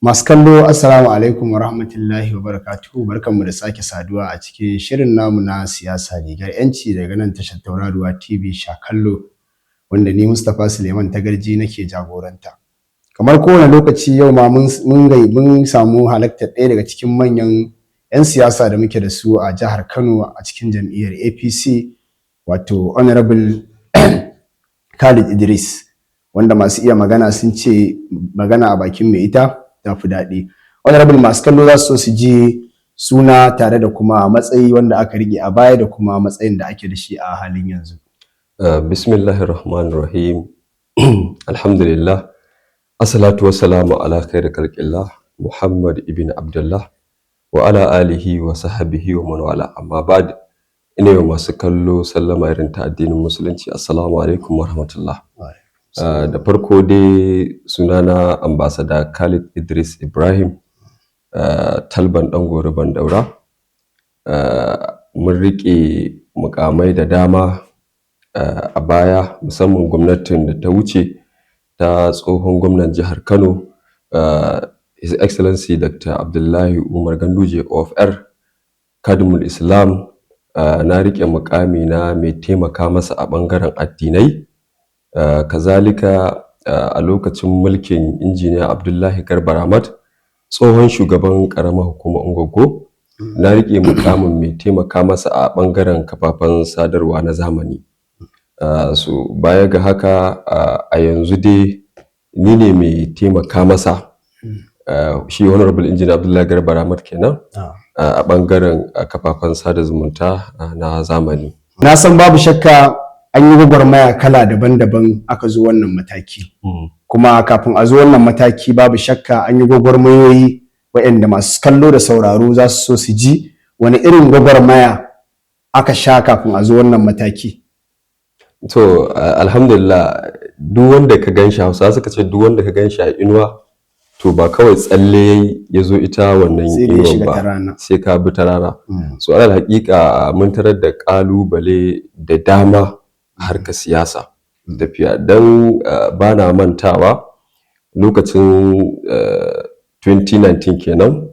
Masu kallo assalamu alaikum wa rahmatullahi wa barakatuhu, barkanmu da sake saduwa a cikin shirin namu na siyasa rigar yanci daga nan tashar Tauraruwa TV kallo, wanda ni Mustapha Suleiman Tagarji nake jagoranta. Kamar kowane lokaci yau ma mun samu halartar ɗaya daga cikin manyan 'yan siyasa da muke da su a jihar Kano a cikin jam'iyyar APC, wato Honorable Khalid Idris, wanda masu iya magana sun ce magana a bakin mai ita ta fi daɗi. Honorable, masu kallo za su so su ji suna tare da kuma matsayi wanda aka rige a baya da kuma matsayin da ake da shi a halin yanzu. Bismillahirrahmanirrahim. Alhamdulillah. Assalatu wassalamu ala khairi khalqillah Muhammad ibn Abdullah wa ala alihi wa sahbihi wa man wala. Amma ba'd, ina yi masu kallo sallama irin ta addinin musulunci. Assalamu alaikum wa rahmatullah. Da farko dai sunana ambassador Khalid Idris Ibrahim, talban ɗan gori ban daura. Mun riƙe mukamai da dama a baya, musamman gwamnatin da ta wuce ta tsohon gwamnan jihar Kano, His Excellency Dr. Abdullahi Umar Ganduje OFR Kadimul Islam. Na riƙe mukami na mai taimaka masa a ɓangaren addinai. Kazalika a lokacin mulkin injiniya Abdullahi Garba Ahmad, tsohon shugaban karamar hukumar Ungwaggo, na rike mukamin mai taimaka masa a bangaren kafafen sadarwa na zamani. So baya ga haka a yanzu dai ni ne mai taimaka masa, shi honorable engineer Abdullahi Garba Ahmad kenan, a bangaren kafafen sada zumunta na zamani. Na san babu shakka an yi gwagwarmaya kala daban-daban aka zo wannan mataki. Kuma kafin a zo wannan mataki babu shakka an yi gwagwarmayoyi waɗanda masu kallo da sauraro za su so su ji wani irin gwagwarmaya aka sha kafin a zo wannan mataki. To alhamdulillah, duk wanda ka gan shi, Hausa suka ce duk wanda ka gan shi a inuwa to ba kawai tsalle ya zo ita wannan inuwan ba, sai ka bi ta rana. So alal haƙiƙa mun tarar da ƙalubale da dama harkar siyasa tafiya, don ba na mantawa lokacin 2019 kenan,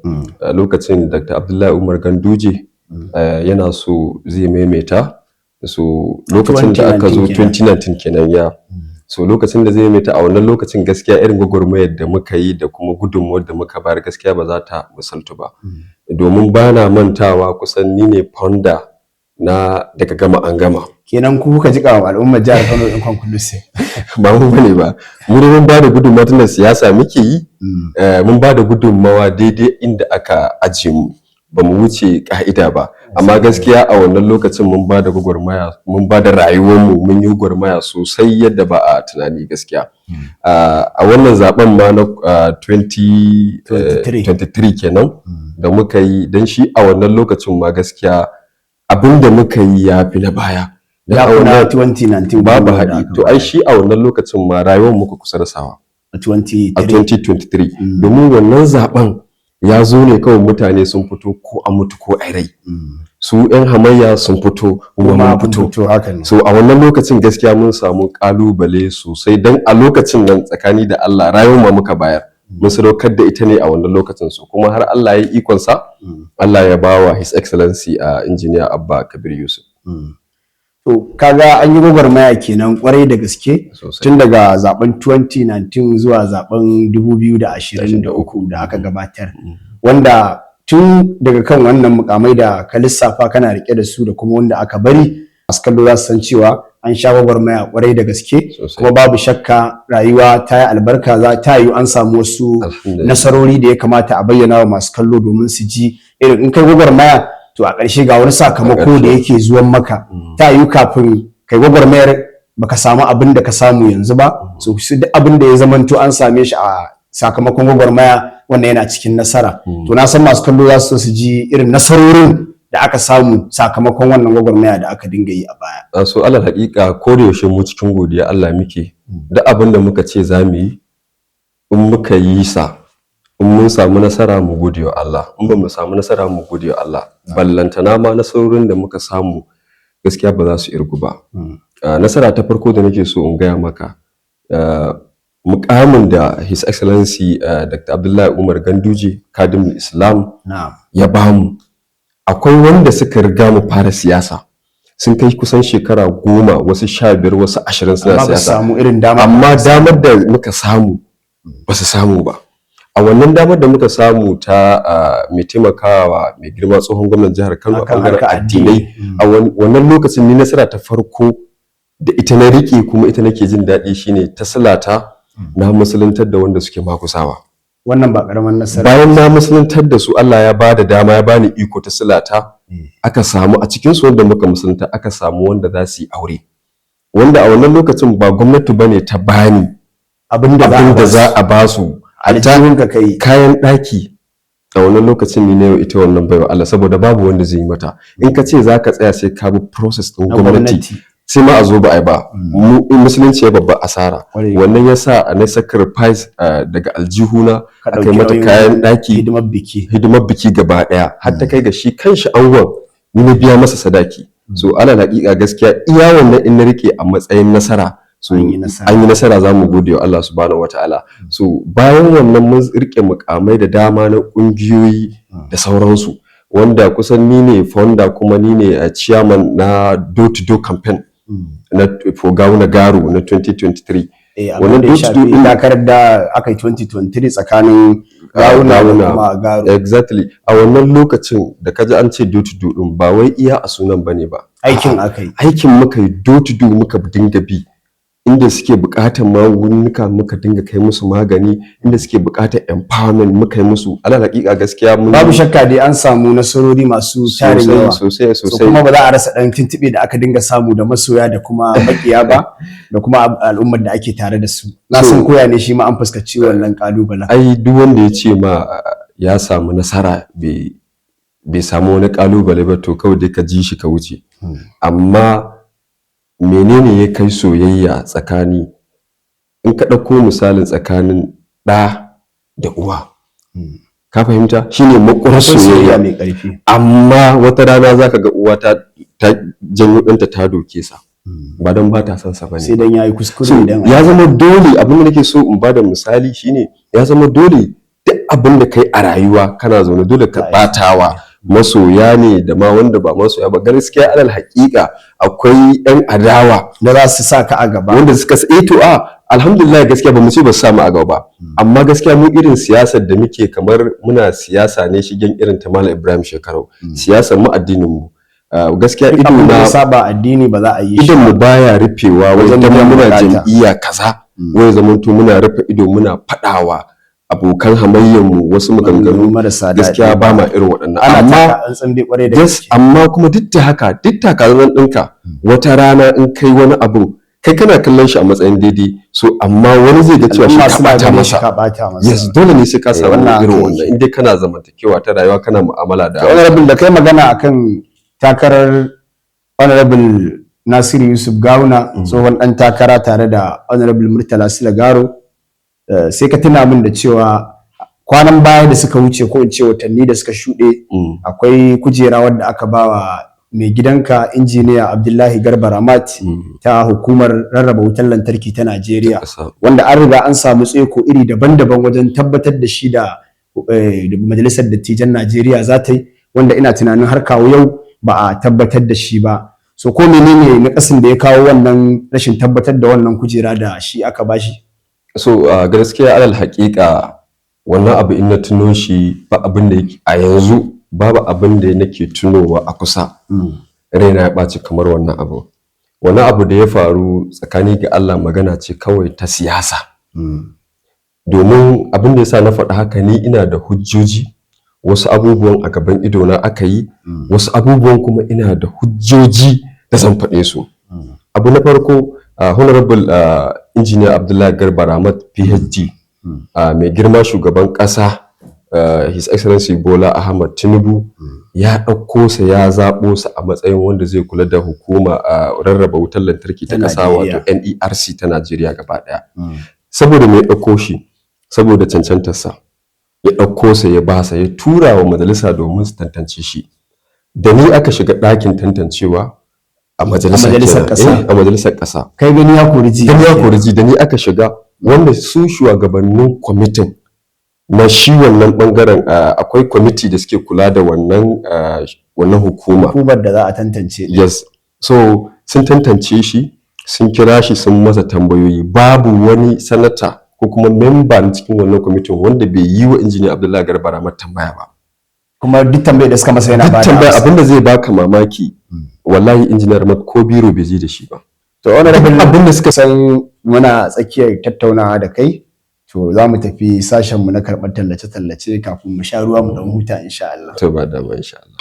lokacin Dr. Abdullahi Umar Ganduje yana so zai maimaita. So lokacin da aka zo 2019 kenan ya so lokacin da zai maimaita, a wannan lokacin gaskiya irin gwagwarmayar da muka yi da kuma gudunmuwar da muka bayar gaskiya ba za ta misaltu ba, domin ba na mantawa kusan ni ne founder na daga gama an gama. Kenan ku kuka jika wa al'ummar jihar Kano din conclusive. Ba mu bane ba, mu ne mun ba da gudunmawa tun siyasa muke yi. Mun ba da gudunmawa daidai inda aka ajiye mu, ba mu wuce ka'ida ba. Amma gaskiya a wannan lokacin mun ba da gwagwarmaya, mun ba da rayuwar mu, mun yi gwagwarmaya sosai yadda ba a tunani gaskiya. A wannan zaben ma na 2023 kenan da muka yi, dan shi a wannan lokacin ma gaskiya abinda muka yi ya fi na baya. Ya kuna 2019 babu haɗi, to ai shi a wannan lokacin ma rayuwar muka kusa da sawa a 2023, domin wannan zaben ya zo ne kawai mutane sun fito ko a mutu ko a rai. Su 'yan hamayya sun fito kuma mun fito. So a wannan lokacin gaskiya mun samu kalubale sosai, dan a lokacin nan tsakani da Allah rayuwar ma muka bayar, mun sadaukar da ita ne a wannan lokacin. So kuma har Allah ya yi ikonsa, Allah ya bawa His Excellency Engineer Abba Kabir Yusuf. To kaga an yi gwagwarmaya kenan kwarai da gaske tun daga zaben 2019 zuwa zaben 2023 da aka gabatar, wanda tun daga kan wannan mukamai da ka lissafa kana rike da su da kuma wanda aka bari, masu kallo za su san cewa an sha gwagwarmaya kwarai da gaske. Kuma babu shakka rayuwa ta yi albarka, za ta yi an samu wasu nasarori da ya kamata a bayyana wa masu kallo domin su ji irin in kai gwagwarmaya to a ƙarshe ga wani sakamako da yake zuwan maka. Ta yi kafin kai gwagwarmayar baka samu abin da ka samu yanzu ba, so duk abin da ya zamanto an same shi a sakamakon gwagwarmaya wannan yana cikin nasara. To na san masu kallo za su ji irin nasarorin da aka samu sakamakon wannan gwagwarmaya da aka dinga yi a baya. So alal haƙiƙa ko da yaushe mu cikin godiya Allah muke, duk abin da muka ce za mu yi in muka yi sa, in mun samu nasara mu gode wa Allah, in ba mu samu nasara mu gode wa Allah. Ballantana ma nasarorin da muka samu gaskiya ba za su irgu ba. Nasara ta farko da nake so in gaya maka, mukamin da His Excellency Dr. Abdullahi Umar Ganduje Kadimul Islam ya bamu. Akwai wanda suka riga mu fara siyasa sun kai kusan shekara 10, wasu 15, wasu 20 suna siyasa, amma damar da muka samu ba su samu ba. A wannan damar da muka samu ta mai taimakawa mai girma tsohon gwamnan jihar Kano a bangaren addinai, a wannan lokacin ni nasara ta farko da ita na rike kuma ita nake jin daɗi shine ta salata na musuluntar da wanda suke makusawa. Wannan ba karaman nasara. Bayan na musuluntar da su, Allah ya bada dama, ya bani iko ta salata, aka samu a cikin su wanda muka musulunta aka samu wanda za su yi aure, wanda a wannan lokacin ba gwamnati bane ta bani abinda za a ba su aljihunka kai kayan ɗaki. A wannan lokacin ni ne ita wannan baiwa Allah, saboda babu wanda zai yi mata. In ka ce za ka tsaya sai ka bi process ɗin gwamnati sai ma a zo ba a yi ba. Musulunci ya babba asara. Wannan ya sa na sacrifice daga aljihuna a kai mata kayan ɗaki, hidimar biki gaba ɗaya, har ta kai ga shi kanshi angon ni na biya masa sadaki. So ana haƙiƙa gaskiya iya wannan in na rike a matsayin nasara. So an yi nasara, za mu gode wa Allah subhanahu wataala. So bayan wannan mun rike mukamai da dama na kungiyoyi da sauransu, wanda kusan ni ne founder kuma ni ne chairman na door to door campaign na for gano garo na 2023. Wannan da ya shafi takarar da aka yi 2023 tsakanin gawuna da kuma garo. Exactly. A wannan lokacin da kaji an ce door to door din ba wai iya a sunan bane ba, aikin muka yi door to door, muka dinga bi inda suke bukatar magunguka muka dinga kai musu magani, inda suke bukatar empowerment muka yi musu. Alal hakika gaskiya mun babu shakka dai an samu nasarori masu tarin yawa sosai. Kuma ba za a rasa dan tuntube da aka dinga samu da masoya da kuma makiya ba da kuma al'ummar da ake tare da su. Na san koya ne shi ma an fuskaci wannan kalubalen. Ai duk wanda ya ce ma ya samu nasara bai samu wani kalubale ba, to kawai dai ka ji shi ka wuce. Amma menene ya kai soyayya tsakani? In ka ɗauko misalin tsakanin ɗa da uwa, ka fahimta, shine makurar soyayya mai ƙarfi. Amma wata rana zaka ga uwa ta janyo ɗanta ta doke sa, ba don ba ta son sa bane, sai dan yayi kuskure. Idan ya zama dole, abin da nake so in bada misali shine ya zama dole duk abin da kai a rayuwa kana zaune dole ka batawa masoya ne da ma wanda ba masoya ba. Gaskiya alal haƙiƙa akwai yan adawa da za su sa ka a gaba, wanda suka to alhamdulillah gaskiya ba mu ce ba su samu a gaba ba, amma gaskiya mu irin siyasar da muke kamar muna siyasa ne shigen irin ta Malam Ibrahim Shekarau, siyasar mu addinin mu gaskiya ido na saba addini ba za a yi shi, idan mu baya rufewa wajen muna jam'iyya kaza, wai zamanto muna rufe ido muna fadawa abokan hamayyarmu wasu maganganu marasa gaskiya ba ma irin waɗannan. Amma kuma duk da haka, duk takalman ɗinka wata rana in kai wani abu kai kana kallon shi a matsayin daidai, so amma wani zai ga cewa shi ka bata masa. Yes, dole ne sai ka samu irin wannan in dai kana zamantakewa ta rayuwa, kana mu'amala da honorable. Da kai magana akan takarar honorable Nasiru Yusuf Gawuna, tsohon ɗan takara tare da honorable Murtala Sila Garo, sai ka tuna min da cewa kwanan baya da suka wuce, ko in ce watanni da suka shuɗe, akwai kujera wadda aka bawa mai gidanka injiniya Abdullahi Garba Ramat ta hukumar rarraba wutar lantarki ta Najeriya, wanda an riga an samu tseko iri daban-daban wajen tabbatar da shi da majalisar dattijan Najeriya za ta yi, wanda ina tunanin har kawo yau ba a tabbatar da shi ba. So ko menene na kasin da ya kawo wannan rashin tabbatar da wannan kujera da shi aka bashi? So gaskiya alal haƙiƙa wannan abu in na tuno shi ba abin da yake a yanzu, babu abin da nake tunowa a kusa raina ya ɓaci kamar wannan abu. Wannan abu da ya faru tsakani ga Allah magana ce kawai ta siyasa. Domin abin da yasa na faɗa haka, ni ina da hujjoji, wasu abubuwan a gaban idona aka yi, wasu abubuwan kuma ina da hujjoji da zan faɗe su. Abu na farko, honorable engineer Abdullahi Garba Ramat PhD, mai girma shugaban ƙasa His Excellency Bola Ahmad Tinubu ya ɗauko sa, ya zaɓo sa a matsayin wanda zai kula da hukuma rarraba wutar lantarki ta ƙasa, wato NERC ta Najeriya gaba ɗaya. Saboda me ya ɗauko shi? Saboda cancantarsa. Ya ɗauko sa ya ba sa, ya tura wa majalisa domin su tantance shi. Da ni aka shiga ɗakin tantancewa a majalisar ƙasa. Kai gani ya kori ji. Gani ya kori ji, da ni aka shiga wanda su shugabannin kwamitin na shi wannan bangaren akwai kwamiti da suke kula da wannan hukumar da za a tantance. Yes, so sun tantance shi, sun kira shi, sun masa tambayoyi. Babu wani sanata ko kuma memba na cikin wannan kwamitin wanda bai yi wa injiniya Abdullahi Garba Ramad tambaya ba. Kuma duk tambayar da suka masa yana ba da tambaya. Abinda zai baka mamaki, wallahi injiniya Ramad ko biro bai ji da shi ba. To wannan abin da suka san muna tsakiyar tattaunawa da kai, to za mu tafi sashenmu na karɓar tallace-tallace kafin mu sha ruwa mu dan huta insha Allah. To ba da ma insha Allah.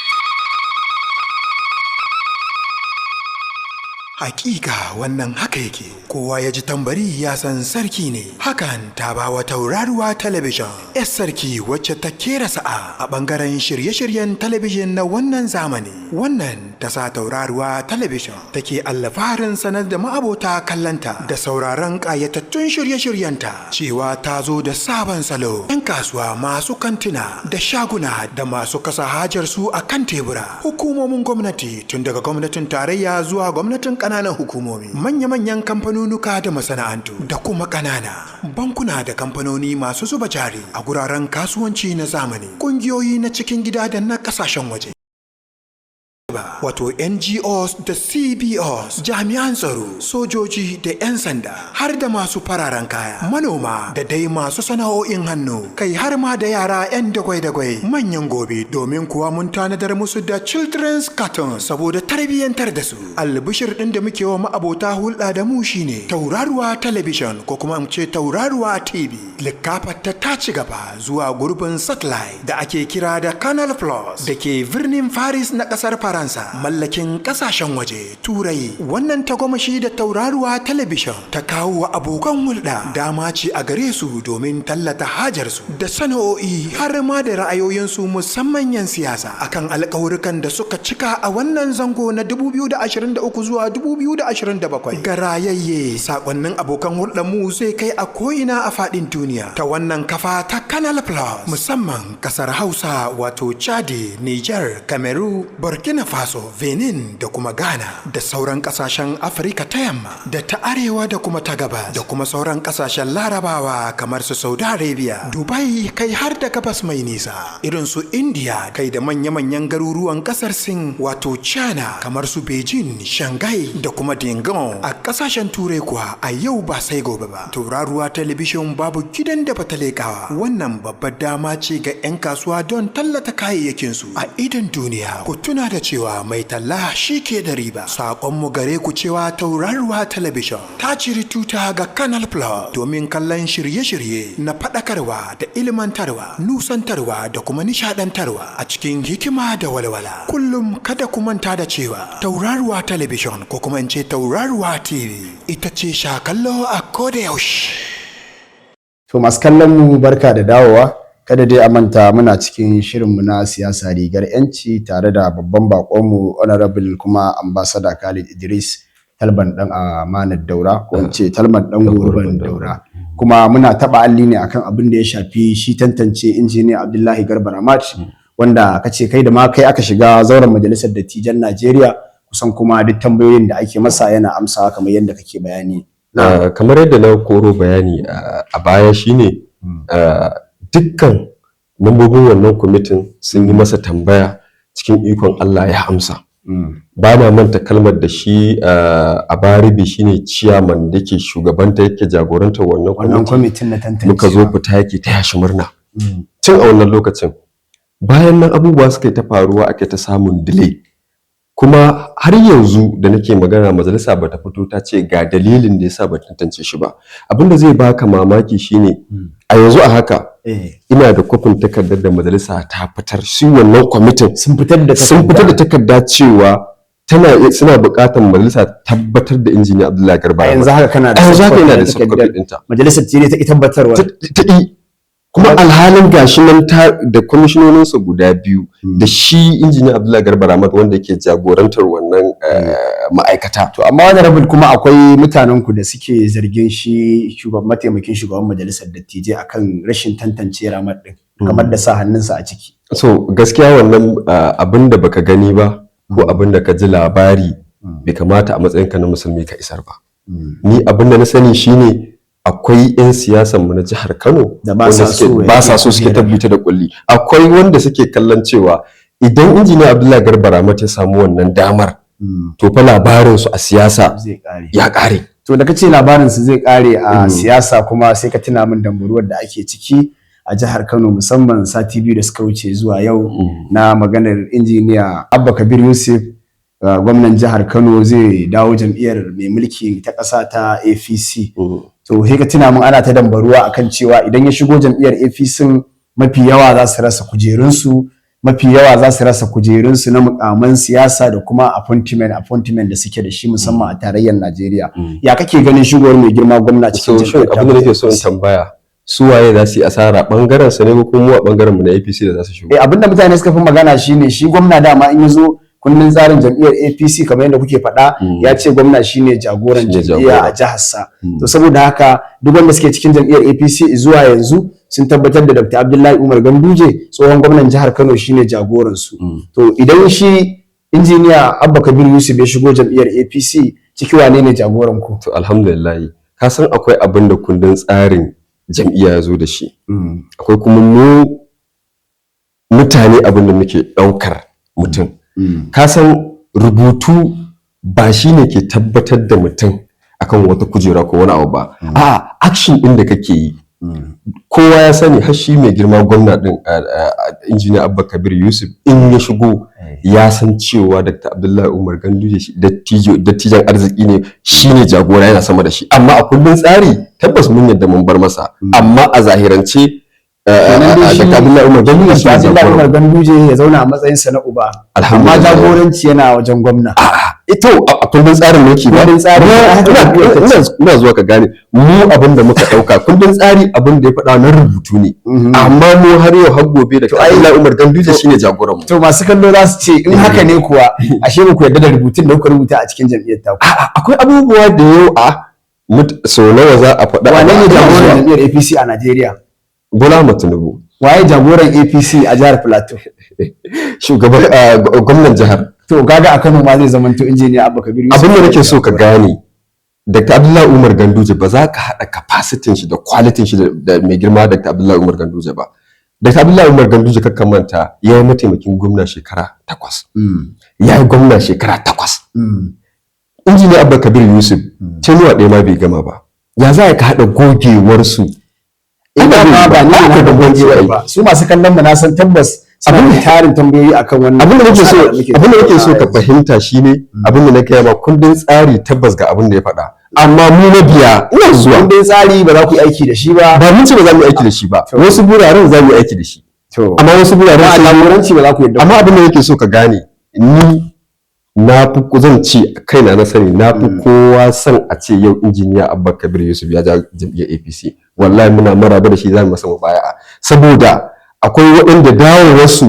Hakika wannan haka yake, kowa ya ji tambari ya san sarki ne. Hakan ta ba wa Tauraruwa Talabijin yar sarki wacce ta kera sa'a a bangaren shirye-shiryen talabijin na wannan zamani. Wannan ta sa Tauraruwa Talabijin take alfaharin sanar da ma'abota kallanta da sauraron ƙayatattun shirye-shiryenta cewa ta zo da sabon salo. 'Yan kasuwa, masu kantina da shaguna da masu kasa hajar su a kan tebura, hukumomin gwamnati tun daga gwamnatin tarayya zuwa gwamnatin ƙananan hukumomi, manya-manyan kamfanonuka da masana'antu da kuma ƙanana, bankuna da kamfanoni masu zuba jari a guraren kasuwanci na zamani, ƙungiyoyi na cikin gida da na ƙasashen waje, wato NGOs da CBOs, jami'an tsaro, sojoji da 'yan sanda, har da masu fararen kaya, manoma da dai masu sana'o'in hannu, kai har ma da yara 'yan dagwai-dagwai manyan gobe, domin kuwa mun tanadar musu da children's cartoon saboda tarbiyyantar da su. Albishir ɗin da muke wa ma'abota hulɗa da mu shine Tauraruwa Television ko kuma mu ce Tauraruwa TV. Likafar ta ci gaba zuwa gurbin satellite da ake kira da Canal Plus da ke birnin Paris na ƙasar Faransa, mallakin kasashen waje, Turai. Wannan tagomashi da Tauraruwa Television ta kawo wa abokan hulɗa dama ce a gare su domin tallata hajarsu da sana'o'i har ma da ra'ayoyinsu, musamman 'yan siyasa, akan alƙawurkan da suka cika a wannan zango na 2023 zuwa 2027. Ga rayayye, sakonnin abokan hulɗar mu zai kai a ko'ina a faɗin duniya ta wannan kafa ta Canal Plus, musamman ƙasar Hausa wato Chadi, Niger, Cameroon, Burkina Faso, Benin da kuma Ghana da sauran kasashen Afirka ta yamma da ta arewa da kuma ta gabas da kuma sauran kasashen Larabawa kamar su Saudi Arabia, Dubai, kai har da gabas mai nisa irin su India, kai da manya-manyan garuruwan kasar Sin wato China kamar su Beijing, Shanghai da kuma Dingon. A kasashen Turai kuwa a yau ba sai gobe ba, Tauraruwa Television babu gidan da bata lekawa. Wannan babbar dama ce ga 'yan kasuwa don tallata kayayyakinsu a idon duniya. Ku tuna da cewa mai talla shi ke da riba. Saƙonmu gare ku cewa Tauraruwa Television ta ciri tuta ga Canal Plus domin kallon shirye-shirye na faɗakarwa da ilmantarwa, nusantarwa da kuma nishaɗantarwa a cikin hikima da walwala. Kullum kada ku manta da cewa Tauraruwa Television ko kuma in ce Tauraruwa TV ita ce shakallo a koda yaushe. To masu kallon mu barka da dawowa. Kada dai a manta muna cikin shirinmu na siyasa rigar yanci tare da babban bakonmu honorable kuma ambassador Khalid Idris Talban dan Amanar Daura, ko in ce Talban dan Gurban Daura. Kuma muna taba alli ne akan abin da ya shafi shi tantance injiniya Abdullahi Garba Ramad, wanda kace kai da ma kai aka shiga zauren majalisar dattijan Najeriya, kusan kuma duk tambayoyin da ake masa yana amsawa kamar yadda kake bayani. Kamar yadda na koro bayani a baya shine dukkan mambobin wannan kwamitin sun yi masa tambaya, cikin ikon Allah ya amsa. Ba na manta kalmar da shi a baribi shine ciyaman da ke shugabanta yake jagorantar wannan kwamitin na tantance. Muka zo fita yake taya shi murna. Tun a wannan lokacin bayan nan abubuwa suka yi ta faruwa, ake ta samun delay. Kuma har yanzu da nake magana majalisa bata fito ta ce ga dalilin da yasa ba tantance shi ba. Abinda zai baka mamaki shine a yanzu a haka ina da kofin takardar da majalisa ta fitar, shi wannan kwamitin sun fitar da takarda cewa suna buƙatar majalisa tabbatar da injiniya Abdullahi Garba. Yanzu haka kana da takardar ɗinta. Majalisar ce ta tabbatarwa. Kuma alhalin gashi nan da kwamishinoninsa guda biyu da shi injiniya Abdullahi Garba Ramad wanda yake jagorantar wannan ma'aikata. To amma wani rabin kuma akwai mutanen ku da suke zargin shi mataimakin shugaban majalisar dattijai akan rashin tantance Ramad din, kamar da sa hannunsa a ciki. So gaskiya wannan abin da baka gani ba ko abin da ka ji labari bai kamata a matsayinka na musulmi ka isar ba. Ni abin da na sani shine akwai 'yan siyasan mu na jihar Kano da ba sa so suke tabbata da kulli, akwai wanda suke kallon cewa idan injiniya Abdullahi Garba Ramat ya samu wannan damar to fa labarin su a siyasa ya kare. To da kace labarin su zai kare a siyasa kuma sai ka tuna min damburuwar da ake ciki a jihar Kano musamman sati biyu da suka wuce zuwa yau na maganar injiniya Abba Kabir Yusuf gwamnan jihar Kano zai dawo jam'iyyar mai mulki ta ƙasa ta APC. To sai ka tuna min ana ta dambaruwa akan cewa idan ya shigo jam'iyyar APC mafi yawa za su rasa kujerunsu, mafi yawa za su rasa kujerunsu na mukaman siyasa da kuma appointment da suke da shi musamman a tarayyar Najeriya. Ya kake ganin shigowar mai girma gwamna cikin jam'iyyar? Abin da nake so in tambaya, su waye za su yi asara, bangaren sa ne ko kuma mu a bangaren mu na APC da za su shigo? Abinda mutane suka fi magana shine shi gwamna dama in yazo kundin tsarin jam'iyyar APC kamar yadda kuke faɗa ya ce gwamna shine jagoran jam'iyya a jihar sa. To saboda haka duk wanda suke cikin jam'iyyar APC zuwa yanzu sun tabbatar da Dr. Abdullahi Umar Ganduje tsohon gwamnan jihar Kano shine jagoran su. To idan shi injiniya Abba Kabir Yusuf ya shigo jam'iyyar APC ciki wane ne jagoran ku? To alhamdulillah ka san akwai abin da kundin tsarin jam'iyya ya zo da shi. Akwai kuma mu mutane abin da muke ɗaukar mutum. Ka san rubutu ba shi ne ke tabbatar da mutum akan wata kujera ko wani abu ba. Action ɗin da kake yi. Kowa ya sani har shi mai girma gwamna ɗin injiniya Abba Kabir Yusuf in ya shigo ya san cewa Dr. Abdullahi Umar Ganduje dattijan arziki ne, shi ne jagora yana sama da shi. Amma a kundin tsari tabbas mun yadda mun bar masa. Amma a zahirance Dr. Abdullahi Umar Ganduje ya zauna a matsayin sa na uba, amma jagoranci yana wajen gwamna. Ito a kundin tsarin mulki ba, ina zuwa ka gane mu abin da muka dauka kundin tsari abin da ya faɗa na rubutu ne, amma mu har yau har gobe da Abdullahi Umar Ganduje shine jagoran mu. To masu kallo za su ce in haka ne kuwa ashe ba ku yarda da rubutun da kuka rubuta a cikin jam'iyyar ta ku. Akwai abubuwa da yau so nawa za a faɗa. Wane ne jagoran jam'iyyar APC a Najeriya? Bola Ahmed Tinubu. Waye jagoran APC a jihar Plateau? Shugaban gwamnan jihar. To kaga a Kano ma zai zamanto injiniya Abba Kabir Yusuf. Abin da nake so ka gane Dr. Abdullahi Umar Ganduje ba za ka haɗa capacity shi da quality shi da mai girma Dr. Abdullahi Umar Ganduje ba. Dr. Abdullahi Umar Ganduje ka manta ya yi mataimakin gwamna shekara 8. Ya yi gwamna shekara 8. Injiniya Abba Kabir Yusuf tenuwa ɗaya ma bai gama ba. Ya za ka haɗa gogewarsu? Ina ma ba ni na da gogewa ba. Su masu kallon mu na san tabbas abin da tarin tambayoyi akan wannan. Abin da nake so ka fahimta shine abin da na kai ma kundin tsari tabbas ga abin da ya faɗa. Amma mu mabiya ina zuwa. Kundin tsari ba za ku yi aiki da shi ba. Ba mun ce ba za mu yi aiki da shi ba. Wasu buraren za mu yi aiki da shi. Amma wasu buraren a jagoranci ba za ku yadda. Amma abin da nake so ka gane ni na fi zan ce kaina na sani na fi kowa san a ce yau injiniya Abba Kabir Yusuf ya ja jam'iyyar APC. Wallahi muna maraba da shi za mu masa mubaya'a saboda akwai waɗanda dawowarsa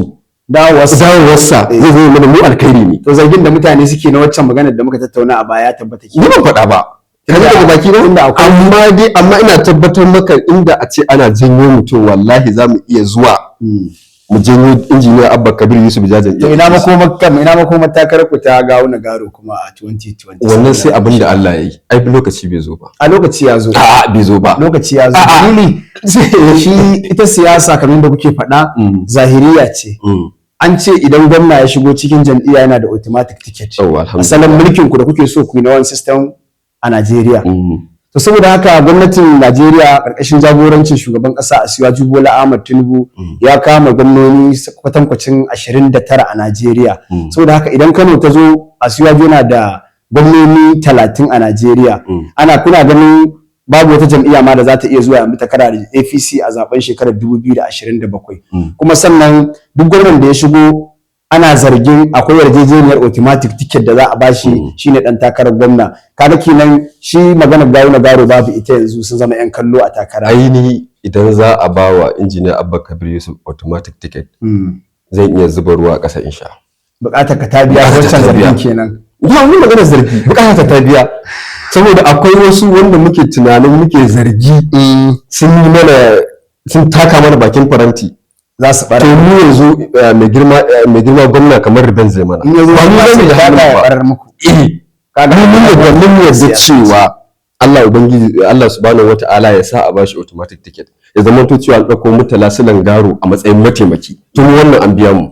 zai zama mana mu alkhairi ne. To zargin da mutane suke na waccan maganar da muka tattauna a baya tabbata ki. Ni ban faɗa ba. Kaje daga baki na amma ina tabbatar maka inda a ce ana janyo mutum wallahi za mu iya zuwa mu janyo injiniya Abba Kabir Yusuf jajan. To ina makomar takarar ku ta gawo na garo kuma a 2020. Wannan sai abin da Allah ya yi. Ai lokaci bai zo ba. A lokaci ya zo. A'a bai zo ba. Lokaci ya zo. Dalili shi ita siyasa kamar da kuke faɗa zahiriya ce. An ce idan gwamna ya shigo cikin jam'iyya yana da automatic ticket. Asalin mulkin ku da kuke so ku yi na one system a Najeriya. To saboda haka gwamnatin Najeriya karkashin jagorancin shugaban kasa Asiwaju Bola Ahmed Tinubu ya kama gwamnoni kwatankwacin 29 a Najeriya. Saboda haka idan Kano ta zo Asiwaju yana da gwamnoni 30 a Najeriya. Kuna ganin babu wata jam'iyya ma da za ta iya zuwa yanzu ta kara da APC a zaben shekarar 2027. Kuma sannan duk gwamnan da ya shigo ana zargin akwai yarjejeniyar automatic ticket da za a bashi shine dan takarar gwamna. Kaga kenan shi maganar gawo na garo babu ita yanzu sun zama yan kallo a takara. Aini idan za a bawa injiniya Abba Kabir Yusuf automatic ticket zan iya zuba ruwa a ƙasa insha. Bukatar ka ta biya wancan zargin kenan. Ba wani maganar zargi, bukatar ta biya. Saboda akwai wasu wanda muke tunanin muke zargi sun taka mana bakin faranti. Za su bara. To mu yanzu mai girma gwamna kamar riban zai mana. Ba mu zai da ya barar muku. Kaga mun yadda cewa Allah subhanahu wata'ala ya sa a bashi automatic ticket, ya zama to cewa an dauko mutala silan garo a matsayin mataimaki, tun wannan an biya mu.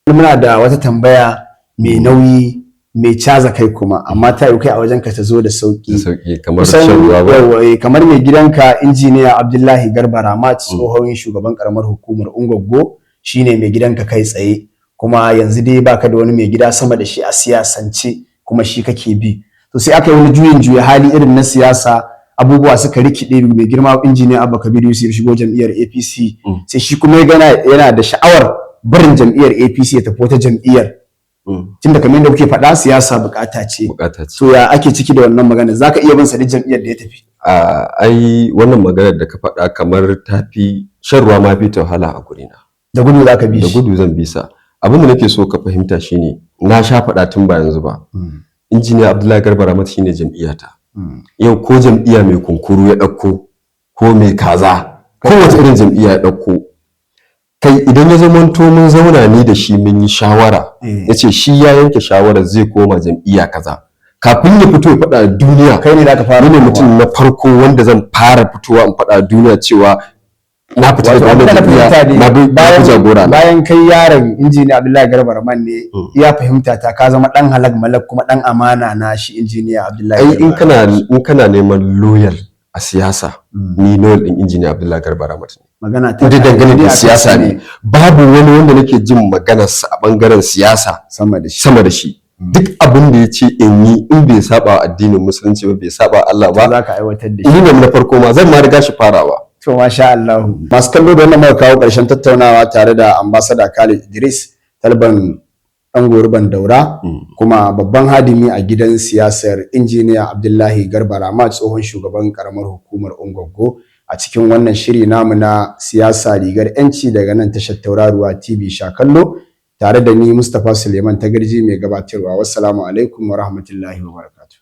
Muna da wata tambaya mai nauyi mai caza kai kuma, amma ta yi kai a wajen ka ta zo da sauki kamar kamar mai gidanka injiniya Abdullahi Garba Ramat, tsohon shugaban karamar hukumar Ungwaggo, shine mai gidanka kai tsaye, kuma yanzu dai baka da wani mai gida sama da shi a siyasance, kuma shi kake bi. To sai aka yi wani juya hali irin na siyasa, abubuwa suka rikide, mai girma injiniya Abba Kabir Yusuf shigo jam'iyyar APC, sai shi kuma yana da sha'awar barin jam'iyyar APC ya tafi wata jam'iyyar. Tunda kamar yadda kuke faɗa, siyasa bukata ce. So ya ake ciki da wannan magana? Zaka iya bin sa da jam'iyyar da ya tafi? Ai wannan maganar da ka faɗa kamar tafi shan ruwa ma fi ta wahala a gurina. Da gudu zaka bi shi? Da gudu zan bi sa. Abin da nake so ka fahimta shine, na sha faɗa tun ba yanzu ba. Injiniya Abdullahi Garba Ramat shine jam'iyyata. Yau ko jam'iyya mai kunkuru ya ɗauko, ko mai kaza, ko wata irin jam'iyya ya ɗauko, kai idan ya zamanto mun zauna ni da shi mun yi shawara, yace shi ya yanke shawarar zai koma jam'iyya kaza, kafin ya fito ya faɗa duniya, kai ne da ka fara, ni ne mutum na farko wanda zan fara fitowa in faɗa duniya cewa na fita da wannan jam'iyya, na bi jagora. Bayan kai yaron injiniya Abdullahi Garba Ramat ne, ya fahimta ta ka zama dan halak malak kuma dan amana na shi injiniya Abdullahi Garba. Ai in kana neman loyal a siyasa, ni loyal din injiniya Abdullahi Garba Ramat. Magana ta dangane da siyasa ne, babu wani wanda nake jin maganarsa a bangaren siyasa sama da shi. Duk abin da ya ce in yi, in bai saba addinin musulunci ba, bai saba Allah ba, za ka aiwatar da shi. Ni ne na farko ma, zan ma riga shi farawa. To masha Allah. Masu kallo da wannan muka kawo ƙarshen tattaunawa tare da ambassador Khalid Idris, talban ɗan gurban daura, kuma babban hadimi a gidan siyasar injiniya Abdullahi Garba Ramat, tsohon shugaban karamar hukumar Ungwaggo, a cikin wannan shiri namu na siyasa rigar yanci daga nan tashar Tauraruwa TV sha kallo, tare da ni Mustapha Suleiman Tagarji mai gabatarwa. Wassalamu alaikum wa rahmatullahi wa barakatuh.